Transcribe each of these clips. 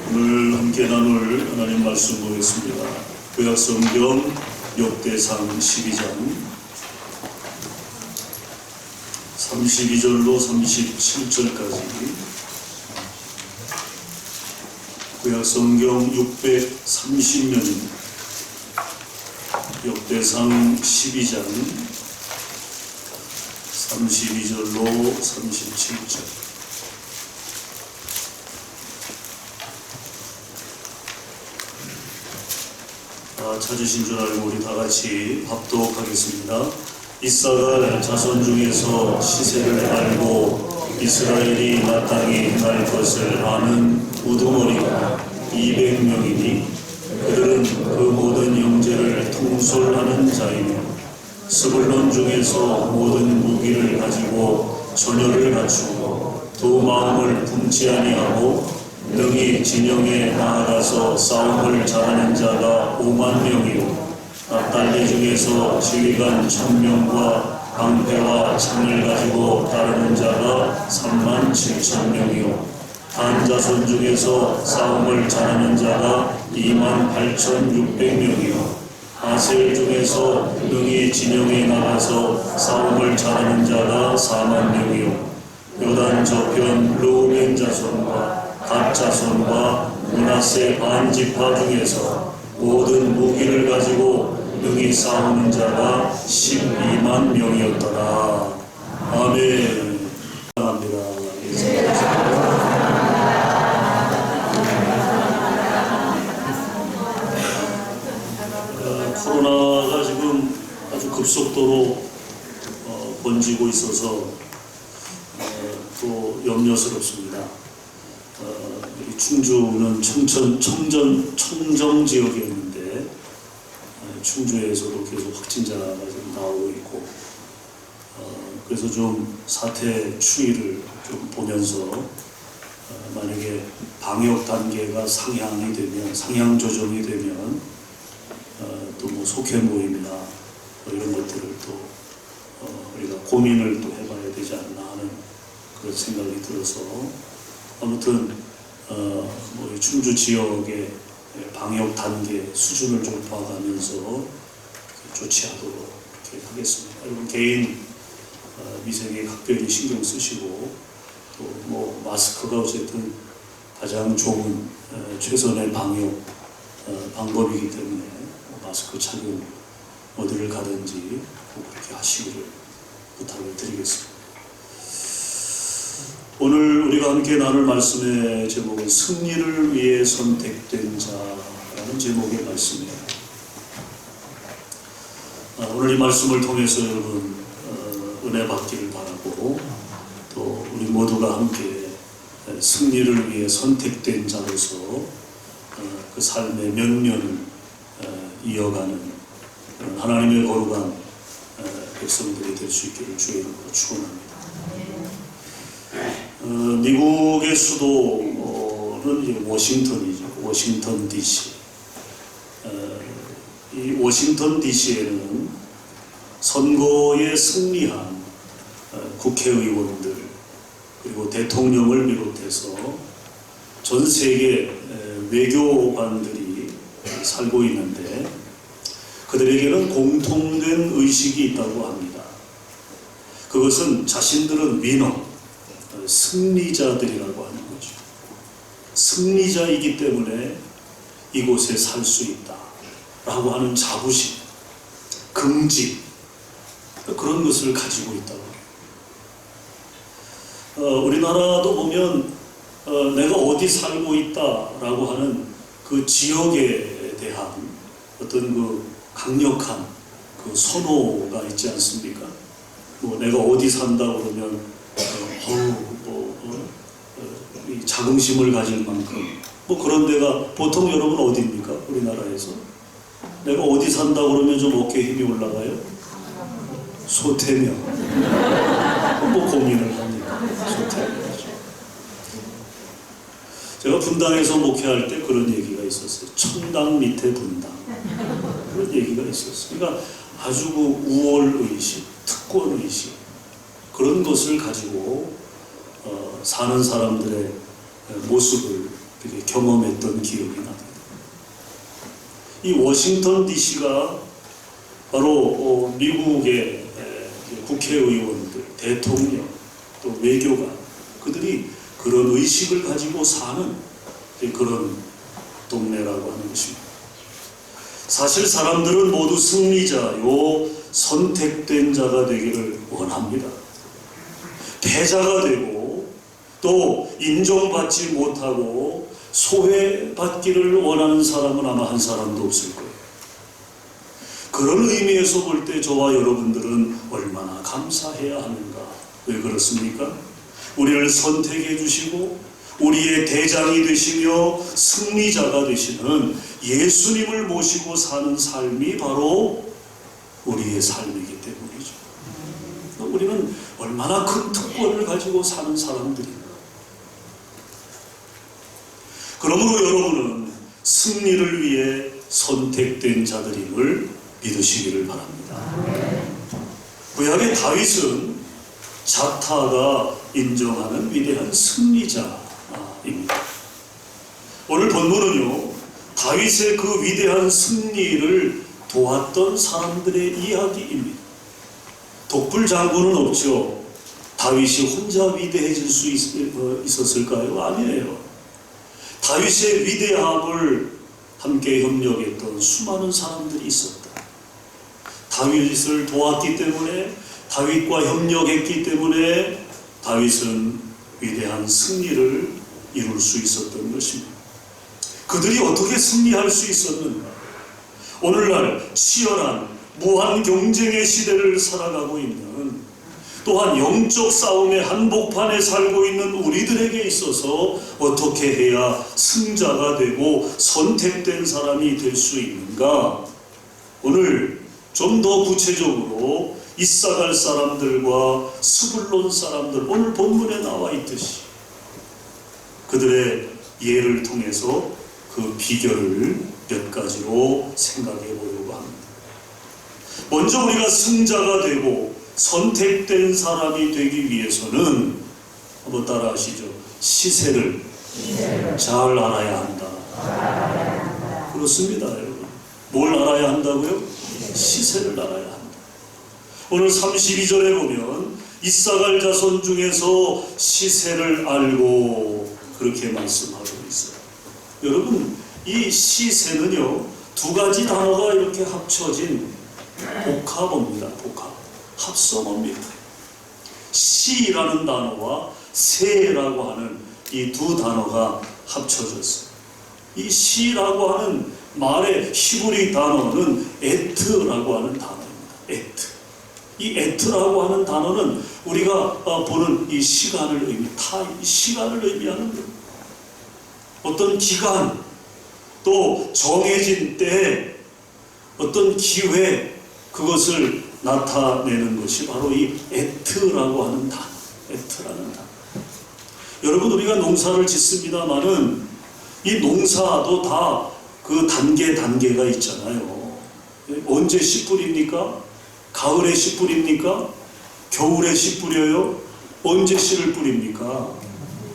오늘 함께 나눌 하나님 말씀 보겠습니다. 구약성경 역대상 12장 32절로 37절까지 구약성경 630년 역대상 12장 32절로 37절. 찾으신 줄 알고 우리 다 같이 합독하겠습니다. 이사갈 자손 중에서 시세를 알고 이스라엘이 마땅히 행할 것을 아는 우두머리가 200명이니 그들은 그 모든 형제를 통솔하는 자이며 스불론 중에서 모든 무기를 가지고 전열을 갖추고 두 마음을 품지 아니하고 능히 진영에 나아가서 싸움을 잘하는 자가 5만 명이요 납달리 중에서 지휘관 1000명과 방패와 창을 가지고 따르는 자가 3만 7천 명이요 단 자손 중에서 싸움을 잘하는 자가 2만 8,600명이요 아셀 중에서 능히 진영에 나가서 싸움을 잘하는 자가 4만 명이요 요단 저편 르우벤 자손과 갓 자손과 므낫세 반지파 중에서 모든 무기를 가지고 능히 싸우는 자가 12만 명이었더라. 아멘. 감사합니다. 코로나가 지금 아주 급속도로 번지고 있어서 또 염려스럽습니다. 충주는 청정 지역이었는데 충주에서도 계속 확진자가 좀 나오고 있고 그래서 좀 사태 추이를 좀 보면서 만약에 방역 단계가 상향이 되면 상향 조정이 되면 또 뭐 속회 모임이나 뭐 이런 것들을 또 우리가 고민을 또 해봐야 되지 않나 하는 그런 생각이 들어서 아무튼 뭐 충주 지역의 방역 단계 수준을 좀 봐가면서 조치하도록 이렇게 하겠습니다. 여러분 개인 위생에 각별히 신경 쓰시고 또 뭐 마스크가 어쨌든 가장 좋은 최선의 방역 방법이기 때문에 마스크 착용 어디를 가든지 꼭 그렇게 하시기를 부탁을 드리겠습니다. 오늘 우리가 함께 나눌 말씀의 제목은 승리를 위해 선택된 자라는 제목의 말씀이에요. 오늘 이 말씀을 통해서 여러분 은혜 받기를 바라고 또 우리 모두가 함께 승리를 위해 선택된 자로서 그 삶의 면면을 이어가는 하나님의 거룩한 백성들이 될 수 있기를 주의 이름으로 축원합니다. 미국의 수도는 이제 워싱턴이죠. 워싱턴 DC. 이 워싱턴 DC에는 선거에 승리한 국회의원들 그리고 대통령을 비롯해서 전 세계 외교관들이 살고 있는데 그들에게는 공통된 의식이 있다고 합니다. 그것은 자신들은 위너 승리자들이라고 하는 거죠. 승리자이기 때문에 이곳에 살 수 있다 라고 하는 자부심, 긍지 그런 것을 가지고 있다고 해요. 우리나라도 보면 내가 어디 살고 있다 라고 하는 그 지역에 대한 어떤 그 강력한 그 선호가 있지 않습니까? 뭐 내가 어디 산다 그러면 이 자긍심을 가질 만큼 뭐 그런 데가 보통 여러분 어디입니까? 우리나라에서 내가 어디 산다 그러면 좀 어깨에 힘이 올라가요? 소태명. 뭐 고민을 합니까? 소태명이죠. 제가 분당에서 목회할 때 그런 얘기가 있었어요. 천당 밑에 분당. 그런 얘기가 있었어요. 그러니까 아주 그 우월의식, 특권의식 그런 것을 가지고 사는 사람들의 모습을 그렇게 경험했던 기억이 납니다. 이 워싱턴 DC가 바로 미국의 국회의원들, 대통령, 또 외교관, 그들이 그런 의식을 가지고 사는 그런 동네라고 하는 것입니다. 사실 사람들은 모두 승리자요, 선택된 자가 되기를 원합니다. 패자가 되고 또 인정받지 못하고 소외받기를 원하는 사람은 아마 한 사람도 없을 거예요. 그런 의미에서 볼 때 저와 여러분들은 얼마나 감사해야 하는가. 왜 그렇습니까? 우리를 선택해 주시고 우리의 대장이 되시며 승리자가 되시는 예수님을 모시고 사는 삶이 바로 우리의 삶이기 때문이죠. 우리는 얼마나 큰 특권을 가지고 사는 사람들인가. 그러므로 여러분은 승리를 위해 선택된 자들임을 믿으시기를 바랍니다. 구약의 다윗은 자타가 인정하는 위대한 승리자입니다. 오늘 본문은요, 다윗의 그 위대한 승리를 도왔던 사람들의 이야기입니다. 독불 장군은 없죠. 다윗이 혼자 위대해질 수 있었을까요? 아니에요. 다윗의 위대함을 함께 협력했던 수많은 사람들이 있었다. 다윗을 도왔기 때문에, 다윗과 협력했기 때문에 다윗은 위대한 승리를 이룰 수 있었던 것입니다. 그들이 어떻게 승리할 수 있었는가? 오늘날 치열한 무한 경쟁의 시대를 살아가고 있는, 또한 영적 싸움의 한복판에 살고 있는 우리들에게 있어서 어떻게 해야 승자가 되고 선택된 사람이 될 수 있는가? 오늘 좀 더 구체적으로 이사갈 사람들과 스불론 사람들, 오늘 본문에 나와 있듯이 그들의 예를 통해서 그 비결을 몇 가지로 생각해 보려고 합니다. 먼저 우리가 승자가 되고 선택된 사람이 되기 위해서는, 한번 따라 하시죠. 시세를 잘 알아야 한다. 그렇습니다, 여러분. 뭘 알아야 한다고요? 시세를 알아야 한다. 오늘 32절에 보면 이사갈 자손 중에서 시세를 알고 그렇게 말씀하고 있어요. 여러분, 이 시세는요, 두 가지 단어가 이렇게 합쳐진 복합어입니다. 복합. 합성어입니다. 시라는 단어와 세라고 하는 이 두 단어가 합쳐졌어요. 이 시라고 하는 말의 히브리 단어는 에트라고 하는 단어입니다. 에트. 이 에트라고 하는 단어는 우리가 보는 이 시간을 시간을 의미하는 거예요. 어떤 기간, 또 정해진 때, 어떤 기회, 그것을 나타내는 것이 바로 이 에트라고 하는 단어, 에트라는 단어. 여러분, 우리가 농사를 짓습니다마는 이 농사도 다 그 단계가 있잖아요. 언제 씨 뿌립니까? 가을에 씨 뿌립니까? 겨울에 씨 뿌려요? 언제 씨를 뿌립니까?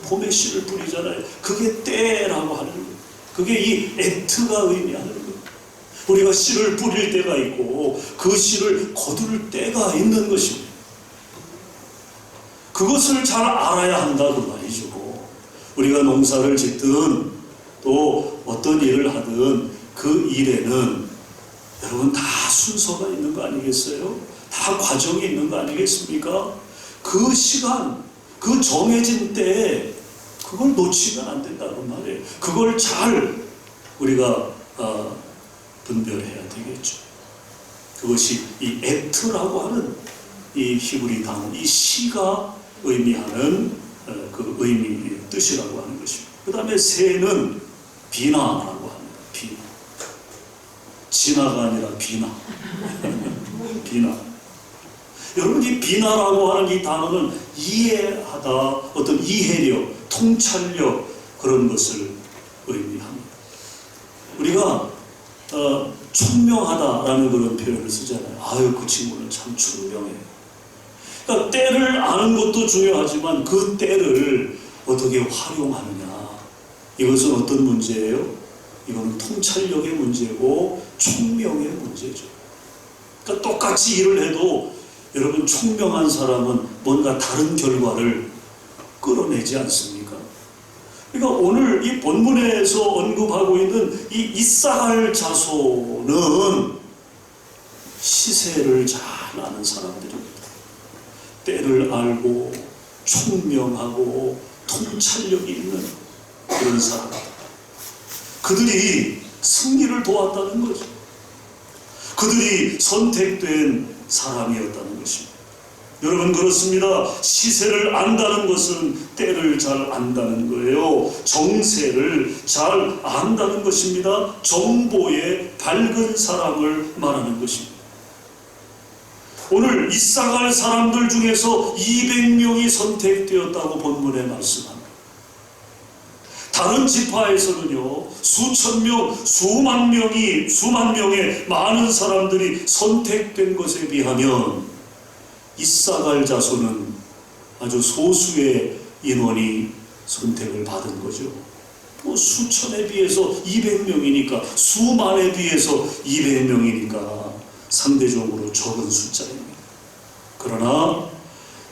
봄에 씨를 뿌리잖아요. 그게 때라고 하는 거예요. 그게 이 에트가 의미하는 거예요. 우리가 씨를 뿌릴 때가 있고 그 씨를 거둘 때가 있는 것입니다. 그것을 잘 알아야 한다고 말이죠. 우리가 농사를 짓든 또 어떤 일을 하든 그 일에는 여러분 다 순서가 있는 거 아니겠어요? 다 과정이 있는 거 아니겠습니까? 그 시간, 그 정해진 때에 그걸 놓치면 안 된다는 말이에요. 그걸 잘 우리가 분별해야 되겠죠. 그것이 이 에트라고 하는 이 히브리 단어, 이 시가 의미하는 그 의미의 뜻이라고 하는 것입니다. 그 다음에 세는 비나라고 합니다. 비나. 진화가 아니라 비나. 비나. 여러분, 이 비나라고 하는 이 단어는 이해하다, 어떤 이해력, 통찰력, 그런 것을 의미합니다. 우리가 총명하다라는 그런 표현을 쓰잖아요. 아유, 그 친구는 참 총명해. 그러니까 때를 아는 것도 중요하지만 그 때를 어떻게 활용하느냐, 이것은 어떤 문제예요? 이거는 통찰력의 문제고 총명의 문제죠. 그러니까 똑같이 일을 해도 여러분 총명한 사람은 뭔가 다른 결과를 끌어내지 않습니까? 그러니까 오늘 이 본문에서 언급하고 있는 이 이사갈 자손은 시세를 잘 아는 사람들입니다. 때를 알고 총명하고 통찰력이 있는 그런 사람들. 그들이 승리를 도왔다는 거죠. 그들이 선택된 사람이었다는 것입니다. 여러분 그렇습니다. 시세를 안다는 것은 때를 잘 안다는 거예요. 정세를 잘 안다는 것입니다. 정보에 밝은 사람을 말하는 것입니다. 오늘 이사갈 사람들 중에서 200명이 선택되었다고 본문에 말씀합니다. 다른 지파에서는요, 수천 명, 수만 명의 많은 사람들이 선택된 것에 비하면 이사갈 자손은 아주 소수의 인원이 선택을 받은 거죠. 뭐 수천에 비해서 200명이니까, 수만에 비해서 200명이니까 상대적으로 적은 숫자입니다. 그러나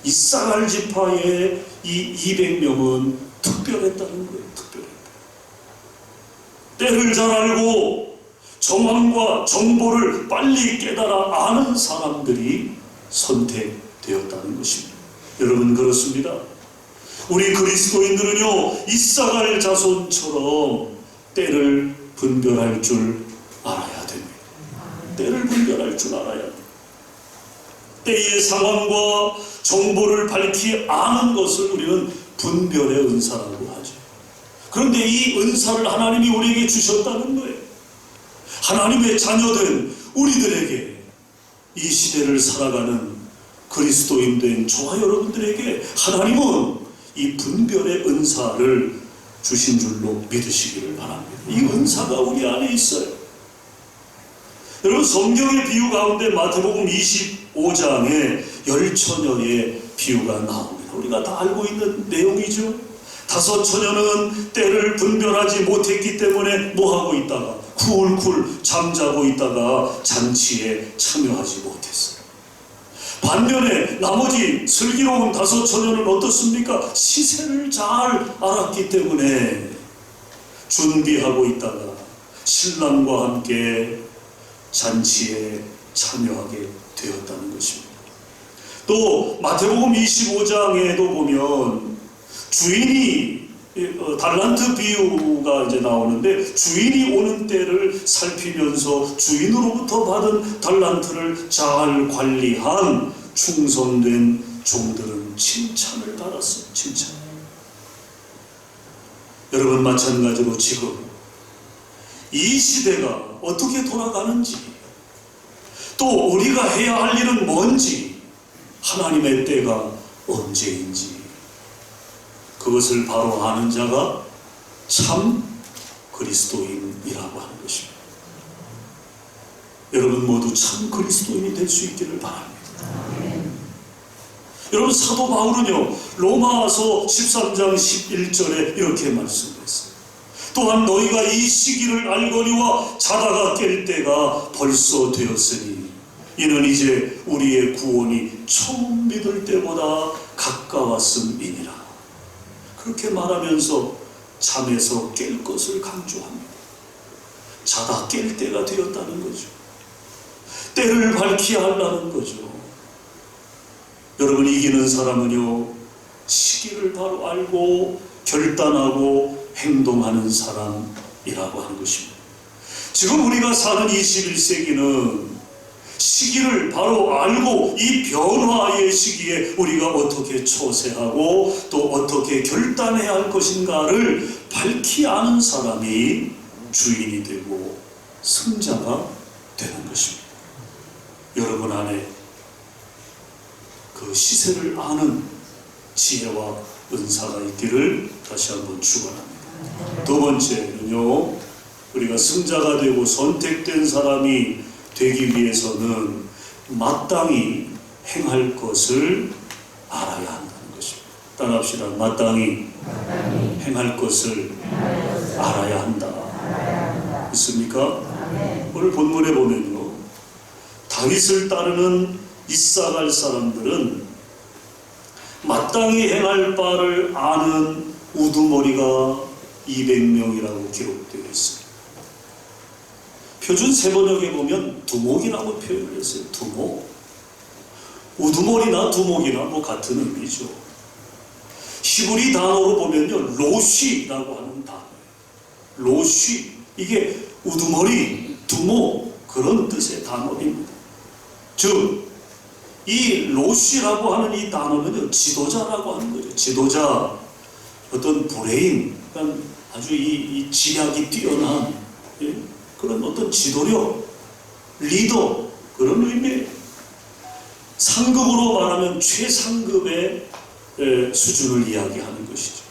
이사갈 지파의 이 200명은 특별했다는 거예요. 특별했다. 때를 잘 알고 정황과 정보를 빨리 깨달아 아는 사람들이 선택되었다는 것입니다. 여러분 그렇습니다. 우리 그리스도인들은요, 이사갈 자손처럼 때를 분별할 줄 알아야 됩니다. 때를 분별할 줄 알아야 됩니다. 때의 상황과 정보를 밝히 아는 것을 우리는 분별의 은사라고 하죠. 그런데 이 은사를 하나님이 우리에게 주셨다는 거예요. 하나님의 자녀된 우리들에게, 이 시대를 살아가는 그리스도인된 저와 여러분들에게 하나님은 이 분별의 은사를 주신 줄로 믿으시기를 바랍니다. 이 은사가 우리 안에 있어요. 여러분 성경의 비유 가운데 마태복음 25장에 열처녀의 비유가 나옵니다. 우리가 다 알고 있는 내용이죠. 5 처녀는 때를 분별하지 못했기 때문에 뭐하고 있다가 쿨쿨 잠자고 있다가 잔치에 참여하지 못했어요. 반면에 나머지 슬기로운 5 처녀는 어떻습니까? 시세를 잘 알았기 때문에 준비하고 있다가 신랑과 함께 잔치에 참여하게 되었다는 것입니다. 또 마태복음 25장에도 보면 주인이 달란트 비유가 이제 나오는데, 주인이 오는 때를 살피면서 주인으로부터 받은 달란트를 잘 관리한 충성된 종들은 칭찬을 받았어요. 칭찬. 여러분 마찬가지로 지금 이 시대가 어떻게 돌아가는지, 또 우리가 해야 할 일은 뭔지, 하나님의 때가 언제인지, 그것을 바로 아는 자가 참 그리스도인이라고 하는 것입니다. 여러분 모두 참 그리스도인이 될 수 있기를 바랍니다. 여러분 사도 바울은요, 로마서 13장 11절에 이렇게 말씀했어요. 또한 너희가 이 시기를 알거니와 자다가 깰 때가 벌써 되었으니 이는 이제 우리의 구원이 처음 믿을 때보다 가까웠음이니라. 그렇게 말하면서 잠에서 깰 것을 강조합니다. 자다 깰 때가 되었다는 거죠. 때를 밝혀야 한다는 거죠. 여러분 이기는 사람은요, 시기를 바로 알고 결단하고 행동하는 사람이라고 하는 것입니다. 지금 우리가 사는 21세기는 시기를 바로 알고 이 변화의 시기에 우리가 어떻게 처세하고 또 어떻게 결단해야 할 것인가를 밝히 아는 사람이 주인이 되고 승자가 되는 것입니다. 여러분 안에 그 시세를 아는 지혜와 은사가 있기를 다시 한번 축원합니다. 두 번째는요, 우리가 승자가 되고 선택된 사람이 되기 위해서는 마땅히 행할 것을 알아야 한다는 것입니다. 따라합시다. 마땅히 행할 것을 알아야 한다. 있습니까? 오늘 본문에 보면요, 다윗을 따르는 이사갈 사람들은 마땅히 행할 바를 아는 우두머리가 200명이라고 기록되어 있습니다. 표준 세번역에 보면 두목이라고 표현을 했어요. 두목. 우두머리나 두목이나 뭐 같은 의미죠. 히브리 단어로 보면요, 로쉬라고 하는 단어예요. 로쉬. 이게 우두머리, 두목, 그런 뜻의 단어입니다. 즉, 이 로쉬라고 하는 이 단어는요, 지도자라고 하는 거죠. 지도자, 어떤 브레인, 그러니까 아주 이 지략이 뛰어난, 예? 그런 어떤 지도력, 리더, 그런 의미예요. 상급으로 말하면 최상급의 수준을 이야기하는 것이죠.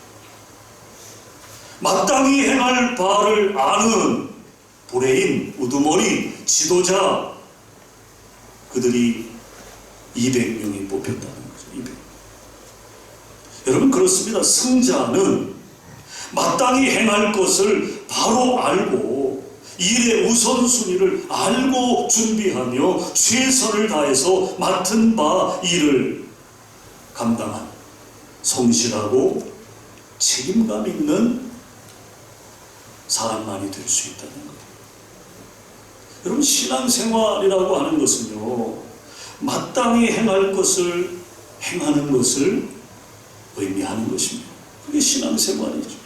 마땅히 행할 바를 아는 브레인, 우두머리, 지도자, 그들이 200명이 뽑혔다는 거죠. 200. 여러분, 그렇습니다. 승자는 마땅히 행할 것을 바로 알고 일의 우선순위를 알고 준비하며 최선을 다해서 맡은 바 일을 감당한 성실하고 책임감 있는 사람만이 될 수 있다는 거예요. 여러분, 신앙생활이라고 하는 것은요, 마땅히 행할 것을 행하는 것을 의미하는 것입니다. 그게 신앙생활이죠.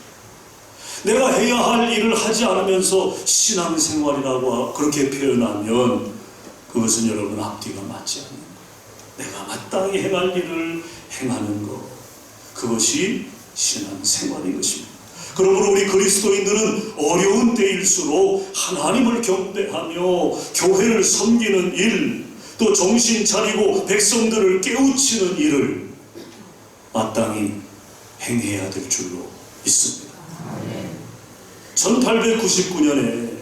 내가 해야 할 일을 하지 않으면서 신앙생활이라고 그렇게 표현하면 그것은 여러분 앞뒤가 맞지 않는 거예요. 내가 마땅히 행할 일을 행하는 것, 그것이 신앙생활인 것입니다. 그러므로 우리 그리스도인들은 어려운 때일수록 하나님을 경배하며 교회를 섬기는 일, 또 정신 차리고 백성들을 깨우치는 일을 마땅히 행해야 될 줄로 믿습니다. 1899년에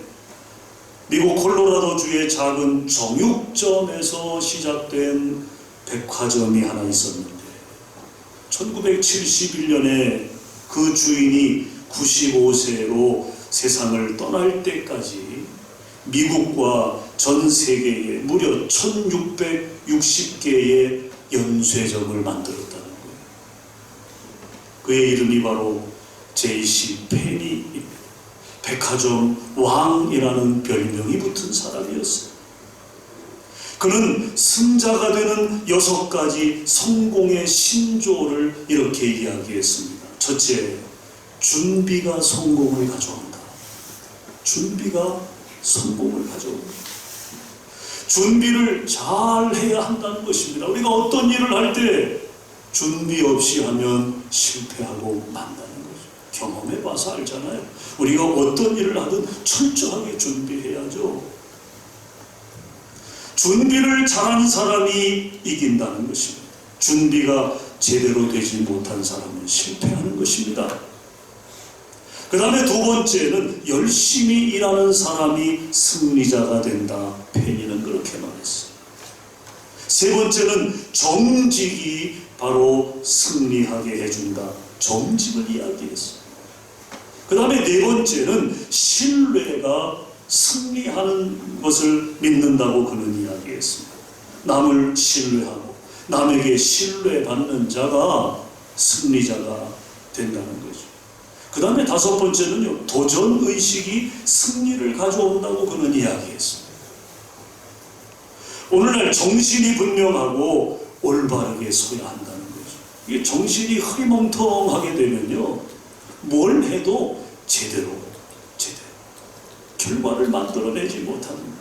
미국 콜로라도주의 작은 정육점에서 시작된 백화점이 하나 있었는데 1971년에 그 주인이 95세로 세상을 떠날 때까지 미국과 전 세계에 무려 1660개의 연쇄점을 만들었다는 거예요. 그의 이름이 바로 J.C. 페니입니다. 백화점 왕이라는 별명이 붙은 사람이었어요. 그는 승자가 되는 6가지 성공의 신조를 이렇게 이야기했습니다. 첫째, 준비가 성공을 가져온다. 준비가 성공을 가져온다. 준비를 잘 해야 한다는 것입니다. 우리가 어떤 일을 할 때 준비 없이 하면 실패하고 만다는 거죠. 경험해 봐서 알잖아요. 우리가 어떤 일을 하든 철저하게 준비해야죠. 준비를 잘한 사람이 이긴다는 것입니다. 준비가 제대로 되지 못한 사람은 실패하는 것입니다. 그 다음에 두 번째는 열심히 일하는 사람이 승리자가 된다. 페니는 그렇게 말했어요. 세 번째는 정직이 바로 승리하게 해준다. 정직을 이야기했어요. 그 다음에 네 번째는 신뢰가 승리하는 것을 믿는다고 그는 이야기했습니다. 남을 신뢰하고 남에게 신뢰받는 자가 승리자가 된다는 거죠. 그 다음에 다섯 번째는요, 도전의식이 승리를 가져온다고 그는 이야기했습니다. 오늘날 정신이 분명하고 올바르게 서야 한다는 거죠. 이게 정신이 흐리멍텅하게 되면요, 뭘 해도 제대로 결과를 만들어내지 못합니다.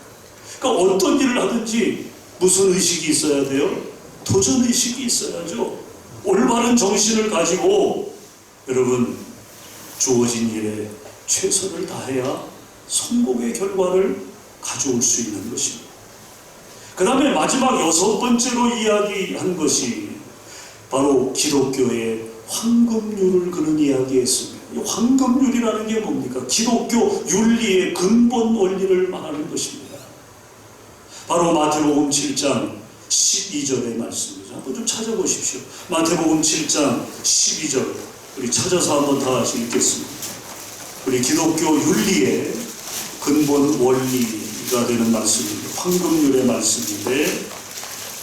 그러니까 어떤 일을 하든지 무슨 의식이 있어야 돼요? 도전의식이 있어야죠. 올바른 정신을 가지고 여러분 주어진 일에 최선을 다해야 성공의 결과를 가져올 수 있는 것입니다. 그 다음에 마지막 6번째로 이야기한 것이 바로 기독교의 황금률을 그는 이야기했습니다. 이 황금률이라는 게 뭡니까? 기독교 윤리의 근본 원리를 말하는 것입니다. 바로 마태복음 7장 12절의 말씀이죠. 한번 좀 찾아보십시오. 마태복음 7장 12절 우리 찾아서 한번 다 같이 읽겠습니다. 우리 기독교 윤리의 근본 원리가 되는 말씀입니다. 황금률의 말씀인데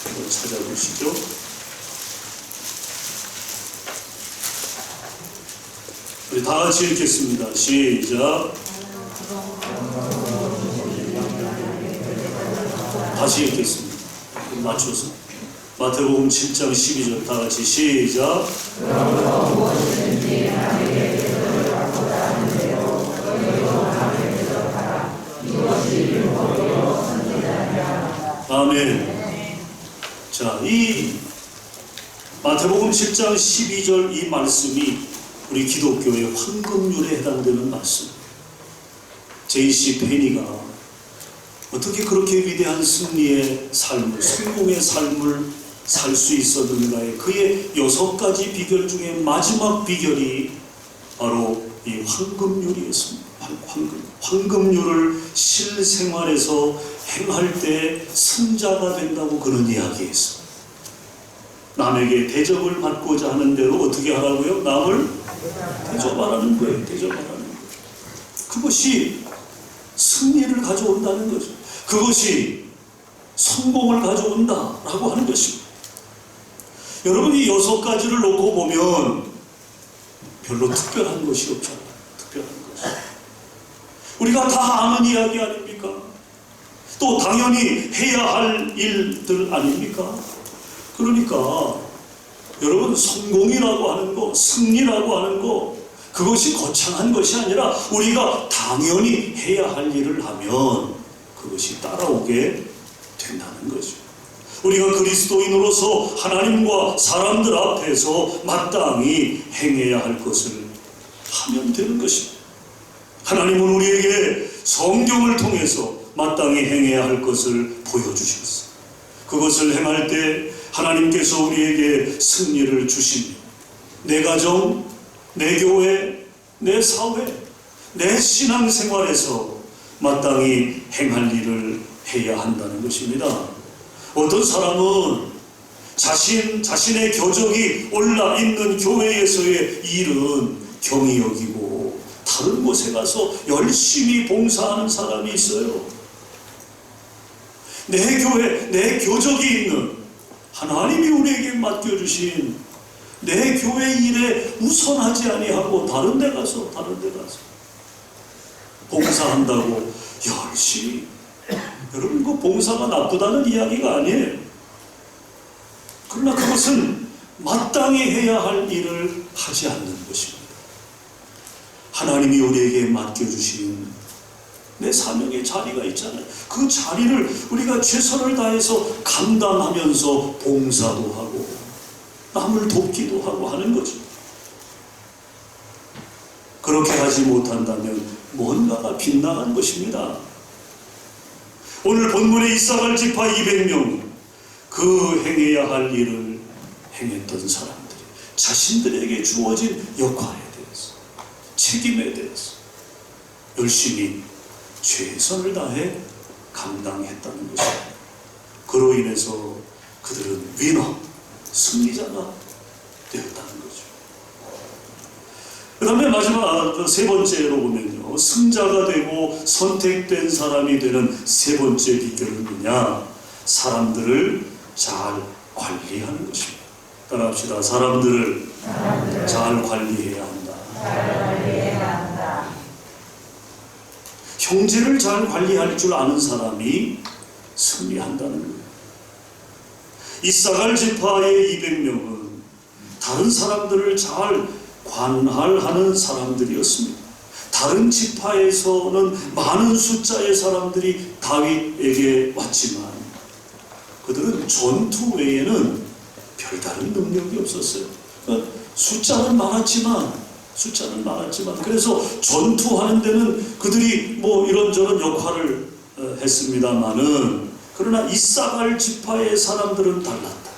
한번 찾아보시죠. 우리 다 같이 읽겠습니다. 시작. 다시 읽겠습니다. 맞춰서. 마태복음 7장 12절 다 같이 시작. 아멘. 자, 이 마태복음 7장 12절 이 말씀이 우리 기독교의 황금률에 해당되는 말씀. J.C. 페니가 어떻게 그렇게 위대한 승리의 삶을, 성공의 삶을 살 수 있었는가에 그의 6가지 비결 중에 마지막 비결이 바로 이 황금률이었습니다. 황금률을 실생활에서 행할 때 승자가 된다고 그런 이야기했어요. 남에게 대접을 받고자 하는 대로 어떻게 하라고요? 남을 대접하라는 거예요. 대접하라는 거예요. 그것이 승리를 가져온다는 거죠. 그것이 성공을 가져온다라고 하는 것입니다. 여러분이 6가지를 놓고 보면 별로 특별한 것이 없잖아요. 특별한 것이. 우리가 다 아는 이야기 아닙니까? 또 당연히 해야 할 일들 아닙니까? 그러니까 여러분 성공이라고 하는 거, 승리라고 하는 거 그것이 거창한 것이 아니라 우리가 당연히 해야 할 일을 하면 그것이 따라오게 된다는 거죠. 우리가 그리스도인으로서 하나님과 사람들 앞에서 마땅히 행해야 할 것을 하면 되는 것입니다. 하나님은 우리에게 성경을 통해서 마땅히 행해야 할 것을 보여주셨어요. 그것을 행할 때 하나님께서 우리에게 승리를 주십니다. 내 가정, 내 교회, 내 사회, 내 신앙생활에서 마땅히 행할 일을 해야 한다는 것입니다. 어떤 사람은 자신의 교적이 올라 있는 교회에서의 일은 경히 여기고 다른 곳에 가서 열심히 봉사하는 사람이 있어요. 내 교회, 내 교적이 있는 하나님이 우리에게 맡겨주신 내 교회 일에 우선하지 아니하고 다른 데 가서 봉사한다고 열심히. 여러분, 그 봉사가 나쁘다는 이야기가 아니에요. 그러나 그것은 마땅히 해야 할 일을 하지 않는 것입니다. 하나님이 우리에게 맡겨주신 내 사명의 자리가 있잖아요. 그 자리를 우리가 최선을 다해서 감당하면서 봉사도 하고 남을 돕기도 하고 하는 거죠. 그렇게 하지 못한다면 뭔가가 빗나간 것입니다. 오늘 본문의 이사갈 지파 200명, 그 행해야 할 일을 행했던 사람들이 자신들에게 주어진 역할에 대해서, 책임에 대해서 열심히 최선을 다해 감당했다는 것입니다. 그로 인해서 그들은 위너, 승리자가 되었다는 거죠. 그 다음에 마지막 세 번째로 보면요, 승자가 되고 선택된 사람이 되는 세 번째 비결은 뭐냐? 사람들을 잘 관리하는 것입니다. 따라합시다. 사람들을 잘 관리해야 한다. 형제를 잘 관리할 줄 아는 사람이 승리한다는 거예요. 이사갈 지파의 200명은 다른 사람들을 잘 관할하는 사람들이었습니다. 다른 지파에서는 많은 숫자의 사람들이 다윗에게 왔지만 그들은 전투 외에는 별다른 능력이 없었어요. 그러니까 숫자는 많았지만 그래서 전투하는 데는 그들이 뭐 이런저런 역할을 했습니다마는, 그러나 이사갈 지파의 사람들은 달랐다.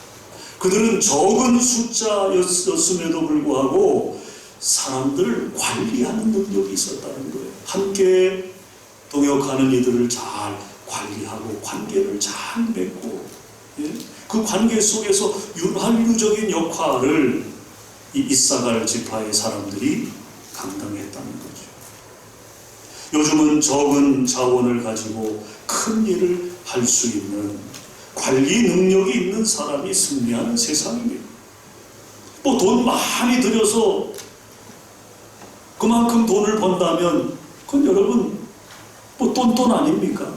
그들은 적은 숫자였음에도 불구하고 사람들을 관리하는 능력이 있었다는 거예요. 함께 동역하는 이들을 잘 관리하고 관계를 잘 맺고, 그 관계 속에서 한류적인 역할을 이 이사갈 지파의 사람들이 감당했다는 거죠. 요즘은 적은 자원을 가지고 큰 일을 할 수 있는 관리 능력이 있는 사람이 승리하는 세상입니다. 뭐 돈 많이 들여서 그만큼 돈을 번다면 그건 여러분 뭐 똔똔 아닙니까?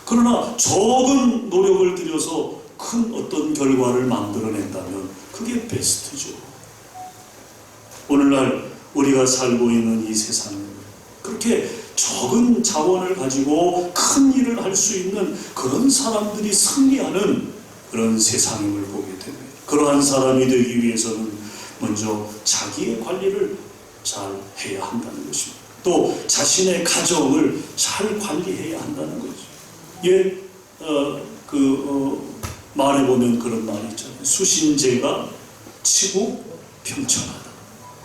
그러나 적은 노력을 들여서 큰 어떤 결과를 만들어낸다면 그게 베스트죠. 오늘날 우리가 살고 있는 이 세상은 그렇게 적은 자원을 가지고 큰 일을 할 수 있는 그런 사람들이 승리하는 그런 세상임을 보게 됩니다. 그러한 사람이 되기 위해서는 먼저 자기의 관리를 잘 해야 한다는 것입니다. 또 자신의 가정을 잘 관리해야 한다는 거죠. 말해보면 그런 말이 있잖아요. 수신제가 치고 평천하다.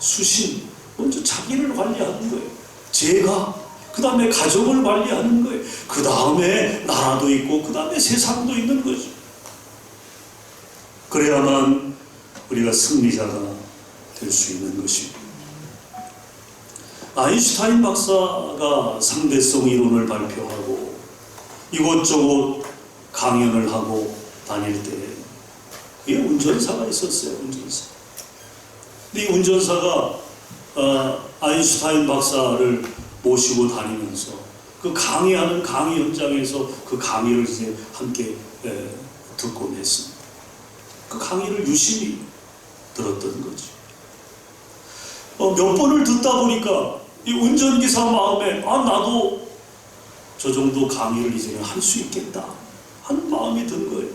수신, 먼저 자기를 관리하는 거예요. 제가, 그 다음에 가족을 관리하는 거예요. 그 다음에 나라도 있고, 그 다음에 세상도 있는 거죠. 그래야만 우리가 승리자가 될 수 있는 것입니다. 아인슈타인 박사가 상대성 이론을 발표하고 이곳저곳 강연을 하고 다닐 때 그게 운전사가 있었어요. 운전사. 근데 이 운전사가 아인슈타인 박사를 모시고 다니면서 그 강의하는 강의 현장에서 그 강의를 이제 함께 듣곤 했습니다. 그 강의를 유심히 들었던 거죠. 몇 번을 듣다 보니까 이 운전기사 마음에 나도 저 정도 강의를 이제는 할 수 있겠다 하는 마음이 든 거예요.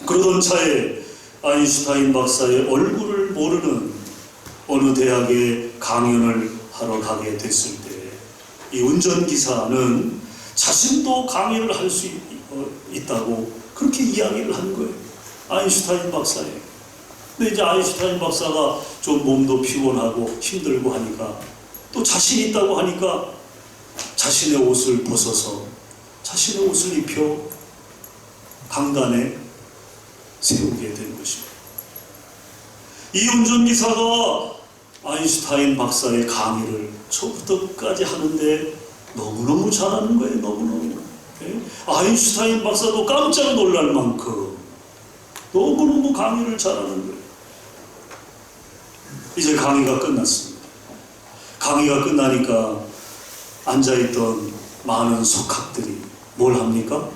그러던 차에 아인슈타인 박사의 얼굴을 모르는 어느 대학에 강연을 하러 가게 됐을 때 이 운전기사는 자신도 강의를 할 수 있다고 그렇게 이야기를 한 거예요. 아인슈타인 박사예요. 근데 이제 아인슈타인 박사가 좀 몸도 피곤하고 힘들고 하니까 또 자신 있다고 하니까 자신의 옷을 벗어서 자신의 옷을 입혀 강단에 세우게 된 것입니다. 이 운전기사가 아인슈타인 박사의 강의를 처음부터 끝까지 하는데 너무너무 잘하는 거예요. 너무너무. 아인슈타인 박사도 깜짝 놀랄 만큼 너무너무 강의를 잘하는 거예요. 이제 강의가 끝났습니다. 강의가 끝나니까 앉아있던 많은 속학들이 뭘 합니까?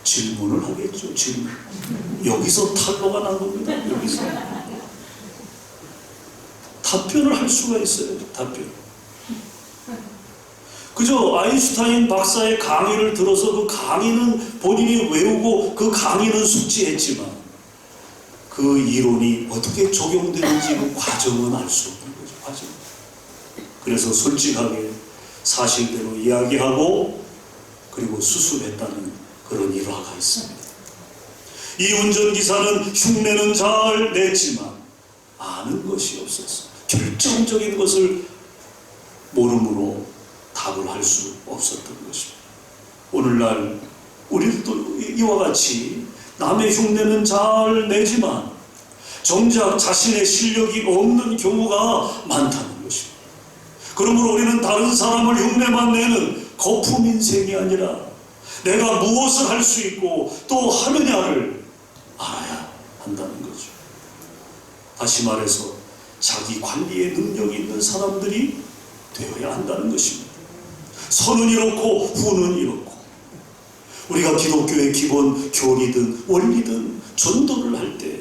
질문을 하겠죠. 질문. 여기서 탈로가 난 겁니다. 여기서. 답변을 할 수가 있어요. 답변. 그저 아인슈타인 박사의 강의를 들어서 그 강의는 본인이 외우고 그 강의는 숙지했지만 그 이론이 어떻게 적용되는지 그 과정은 알 수 없는 거죠. 과정. 그래서 솔직하게 사실대로 이야기하고 그리고 수습했다는 그런 일화가 있습니다. 이 운전기사는 흉내는 잘 냈지만 아는 것이 없었어. 결정적인 것을 모름으로 답을 할 수 없었던 것입니다. 오늘날 우리도 이와 같이 남의 흉내는 잘 내지만 정작 자신의 실력이 없는 경우가 많다는 것입니다. 그러므로 우리는 다른 사람을 흉내만 내는 거품 인생이 아니라 내가 무엇을 할 수 있고 또 하느냐를 알아야 한다는 거죠. 다시 말해서 자기 관리의 능력이 있는 사람들이 되어야 한다는 것입니다. 선은 이렇고 후는 이렇고 우리가 기독교의 기본 교리든 원리든 전도를 할 때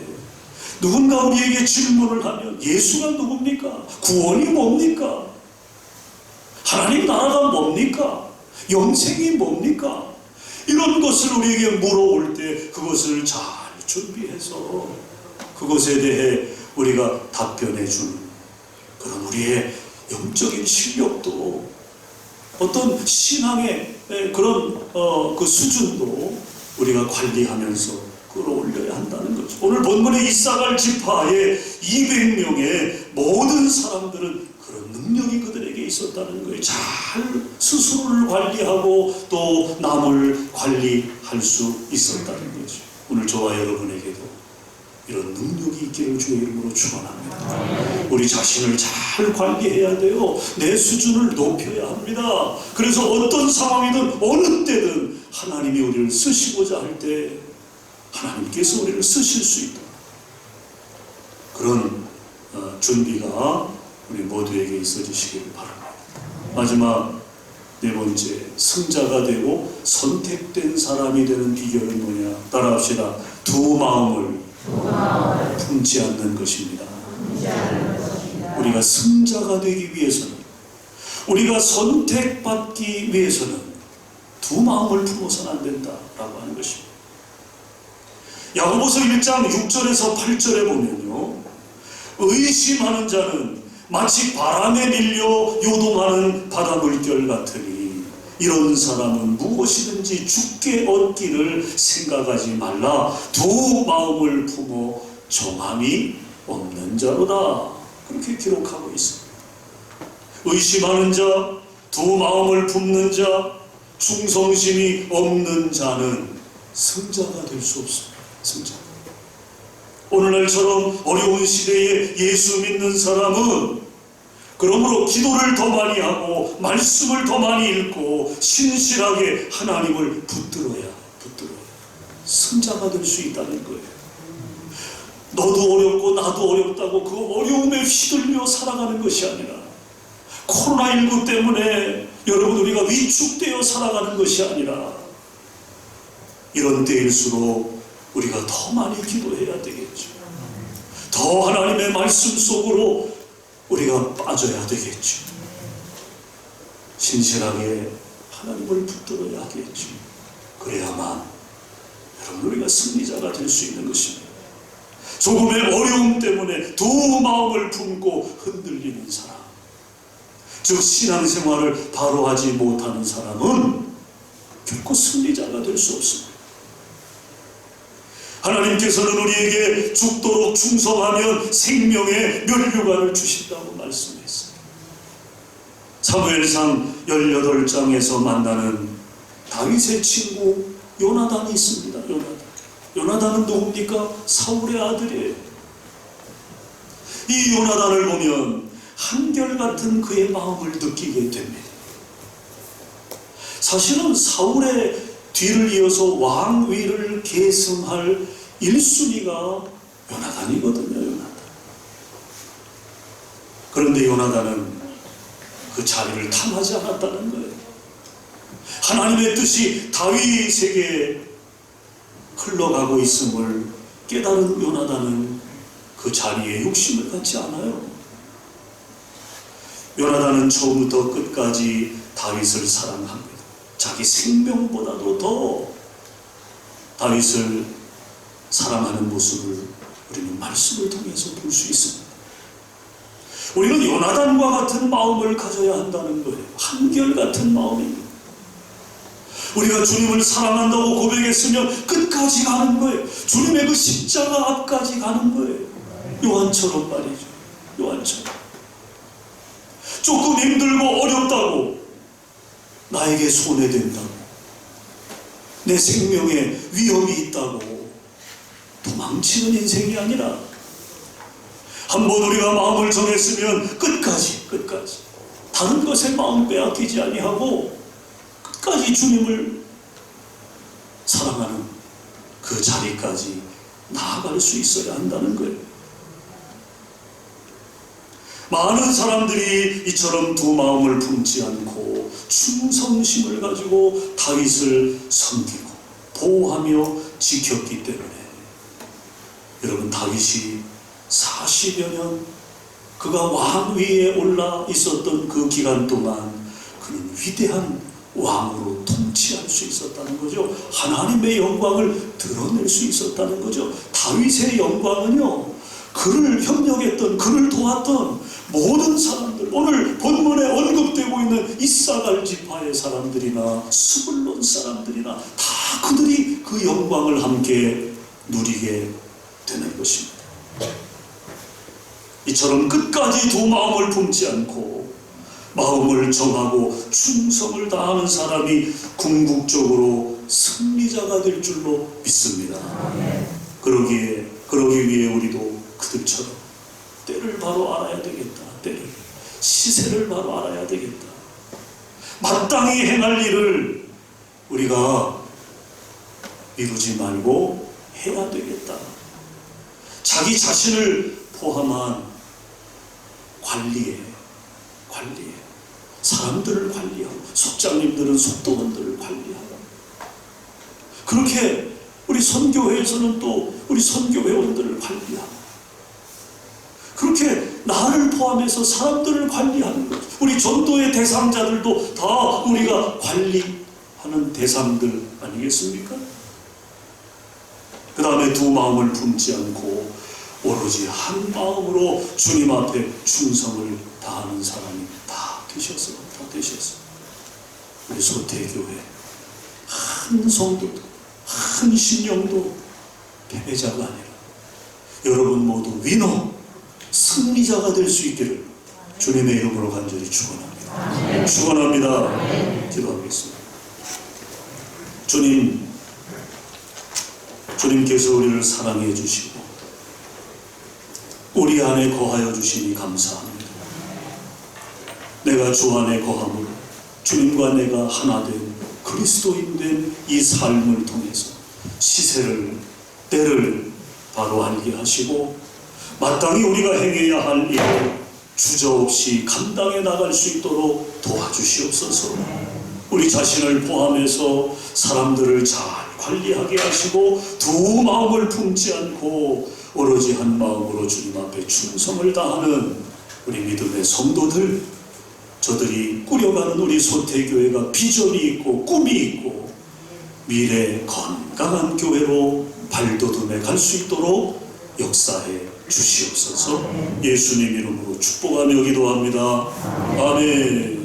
누군가 우리에게 질문을 하면 예수가 누굽니까? 구원이 뭡니까? 하나님 나라가 뭡니까? 영생이 뭡니까? 이런 것을 우리에게 물어올 때 그것을 잘 준비해서 그것에 대해 우리가 답변해 주는 그런 우리의 영적인 실력도 어떤 신앙의 그런 그 수준도 우리가 관리하면서 끌어올려야 한다는 거죠. 오늘 본문의 이사갈 지파의 200명의 모든 사람들은 그런 능력이 그들에게 있었다는 거예요. 잘 스스로를 관리하고 또 남을 관리할 수 있었다는 거죠. 오늘 저와 여러분에게도 이런 능력이 있기를 주의 이름으로 축원합니다. 우리 자신을 잘 관리해야 돼요. 내 수준을 높여야 합니다. 그래서 어떤 상황이든 어느 때든 하나님이 우리를 쓰시고자 할 때 하나님께서 우리를 쓰실 수 있도록 그런 준비가 우리 모두에게 있어지시기를 바랍니다. 마지막 네 번째, 승자가 되고 선택된 사람이 되는 비결은 뭐냐? 따라합시다. 두 마음을 품지 않는 것입니다. 우리가 승자가 되기 위해서는, 우리가 선택받기 위해서는 두 마음을 품어서는 안 된다라고 하는 것입니다. 야고보서 1장 6절에서 8절에 보면요, 의심하는 자는 마치 바람에 밀려 요동하는 바닷물결 같으니 이런 사람은 무엇이든지 죽게 얻기를 생각하지 말라. 두 마음을 품어 정함이 없는 자로다. 그렇게 기록하고 있습니다. 의심하는 자, 두 마음을 품는 자, 충성심이 없는 자는 승자가 될 수 없습니다. 승자. 오늘날처럼 어려운 시대에 예수 믿는 사람은 그러므로 기도를 더 많이 하고 말씀을 더 많이 읽고 신실하게 하나님을 붙들어야 승자가 될 수 있다는 거예요. 너도 어렵고 나도 어렵다고 그 어려움에 휘둘려 살아가는 것이 아니라, 코로나19 때문에 여러분 우리가 위축되어 살아가는 것이 아니라, 이런 때일수록 우리가 더 많이 기도해야 되겠죠. 더 하나님의 말씀 속으로 우리가 빠져야 되겠죠. 신실하게 하나님을 붙들어야 하겠죠. 그래야만 여러분 우리가 승리자가 될 수 있는 것입니다. 조금의 어려움 때문에 두 마음을 품고 흔들리는 사람, 즉 신앙생활을 바로 하지 못하는 사람은 결코 승리자가 될 수 없습니다. 하나님께서는 우리에게 죽도록 충성하면 생명의 면류관을 주신다고 말씀했어요. 사무엘상 18장에서 만나는 다윗의 친구 요나단이 있습니다. 요나단은 누굽니까? 사울의 아들이에요. 이 요나단을 보면 한결같은 그의 마음을 느끼게 됩니다. 사실은 사울의 뒤를 이어서 왕위를 계승할 1순위가 요나단이거든요. 요나단. 그런데 요나단은 그 자리를 탐하지 않았다는 거예요. 하나님의 뜻이 다윗에게 흘러가고 있음을 깨달은 요나단은 그 자리에 욕심을 갖지 않아요. 요나단은 처음부터 끝까지 다윗을 사랑합니다. 자기 생명보다도 더 다윗을 사랑하는 모습을 우리는 말씀을 통해서 볼 수 있습니다. 우리는 요나단과 같은 마음을 가져야 한다는 거예요. 한결같은 마음입니다. 우리가 주님을 사랑한다고 고백했으면 끝까지 가는 거예요. 주님의 그 십자가 앞까지 가는 거예요. 요한처럼 말이죠. 요한처럼. 조금 힘들고 어렵다고, 나에게 손해된다고, 내 생명에 위험이 있다고 도망치는 인생이 아니라, 한번 우리가 마음을 정했으면 끝까지 다른 것에 마음 빼앗기지 아니하고 끝까지 주님을 사랑하는 그 자리까지 나아갈 수 있어야 한다는 거예요. 많은 사람들이 이처럼 두 마음을 품지 않고 충성심을 가지고 다윗을 섬기고 보호하며 지켰기 때문에, 여러분 다윗이 40여 년 그가 왕위에 올라 있었던 그 기간 동안 그는 위대한 왕으로 통치할 수 있었다는 거죠. 하나님의 영광을 드러낼 수 있었다는 거죠. 다윗의 영광은요, 그를 협력했던, 그를 도왔던 모든 사람들, 오늘 본문에 언급되고 있는 이사갈 지파의 사람들이나 스불론 사람들이나 다 그들이 그 영광을 함께 누리게 되는 것입니다. 이처럼 끝까지 두 마음을 품지 않고 마음을 정하고 충성을 다하는 사람이 궁극적으로 승리자가 될 줄로 믿습니다. 그러기에 그러기 위해 우리도 그들처럼 때를 바로 알아야 되겠다. 때를, 시세를 바로 알아야 되겠다. 마땅히 행할 일을 우리가 미루지 말고 해야 되겠다. 자기 자신을 포함한 관리에 사람들을 관리하고, 속장님들은 속도원들을 관리하고, 그렇게 우리 선교회에서는 또 우리 선교회원들을 관리하고, 그렇게 나를 포함해서 사람들을 관리하는 것, 우리 전도의 대상자들도 다 우리가 관리하는 대상들 아니겠습니까? 그 다음에 두 마음을 품지 않고 오로지 한 마음으로 주님 앞에 충성을 다하는 사람이 다 되셨어. 우리 소태교회 한 성도도 한 신령도 패배자가 아니라 여러분 모두 위너, 승리자가 될 수 있기를 주님의 이름으로 간절히 축원합니다. 축원합니다. 기도하겠습니다. 주님께서 우리를 사랑해 주시고 우리 안에 거하여 주시니 감사합니다. 내가 주 안에 거함으로 주님과 내가 하나 된 그리스도인 된 이 삶을 통해서 시세를, 때를 바로 알게 하시고 마땅히 우리가 행해야 할 일을 주저없이 감당해 나갈 수 있도록 도와주시옵소서. 우리 자신을 포함해서 사람들을 잘 관리하게 하시고 두 마음을 품지 않고 오로지 한 마음으로 주님 앞에 충성을 다하는 우리 믿음의 성도들, 저들이 꾸려가는 우리 소태교회가 비전이 있고 꿈이 있고 미래 건강한 교회로 발돋움해 갈 수 있도록 역사해 주시옵소서. 예수님 이름으로 축복하며 기도합니다. 아멘.